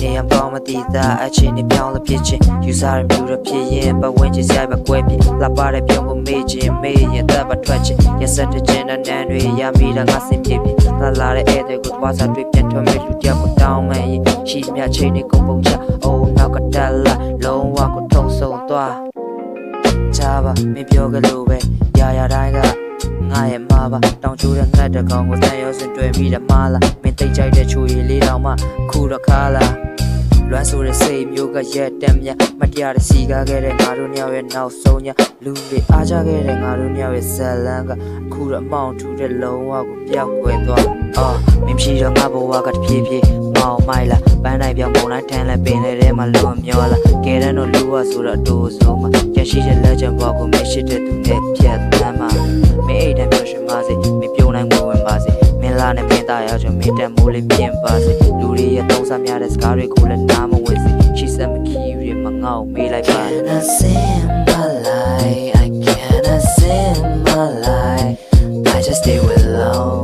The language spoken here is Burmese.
နေရပေါင်းမတည်သားအချင်းနဲ့ပြောင်းလို့ဖြစ်ချင်းယူစားရမျိုးရဖြစ်ရင်ပတ်ဝန်းကျင်ဆိုင်ပဲကွဲပြီးလာပါတဲ့ပြုံးကိုမေ့ချင်းမေ့ရင်တပ်ပါထွက်ချင်းရက်စက်တဲ့ကျင်းတဲ့နန်းတွေရမိတာငါစင်ပြေပြီးလာတဲ့ဧည့်သည်ကိုသွားစားတွေ့ပြန်ထွန်းမဲ့လူတယောက်ကိုတောင်းမှန်ရင်ရှိမြချင်းနဲ့ကုန်ပုံချအိုးနောက်ကတက်လာလုံးဝကိုထုံဆုံသွားချာပါမင်းပြောကြလို့ပဲရာတိုင်းကငါရဲ့မာပါတောင်ချိုးတဲ့ငှက်တကောင်ကိုတန်ရောစင်တွေ့မိတယ်မာလာမင်းတိတ်ကြိုက်တဲ့ချူရည်လေးတောင်မှခုတော့ခါလာလွမ်းဆိုတဲ့စိတ်မျိုးကရက်တက်မြမတရားတဲ့စီကားခဲ့တဲ့ငါတို့ညောင်ရဲ့နောက်ဆုံးညလူတွေအားကြခဲ့တဲ့ငါတို့ညောင်ရဲ့ဇလန်းကအခုတော့အမောင်ထူတဲ့လုံးဝကိုပျောက်ကွယ်သွားအော်မင်းဖြစ်တော့ငါဘဝကတဖြည်းဖြည်းမောင်မိုက်လာပန်းနိုင်ပြောင်းပုံတိုင်းထန်လဲပင်လေထဲမှာလွန်မျောလာကဲတဲ့တော့လူဝဆိုတော့အတူဆုံးမှာရရှိတဲ့လက်ချက်ဘောကိုမရှိတဲ့သူနဲ့ဖြတ်သန်းမှာမင်းအိတ်တမ်းပြောရှင်ပါစေမင်းပြုံးနိုင်ဝင်ပါစေမင်းလာနဲ့မင်းသားရောက်ချင်မင်းတက်မိုးလေးပြင်ပါစေလူတွေရဲ့သုံးစားများတဲ့စကားတွေကိုလည်းနားမဝင်စေရှိစမခီးရမငေါ့မေးလိုက်ပါ I sing my life I cannot sing my life I just stay alone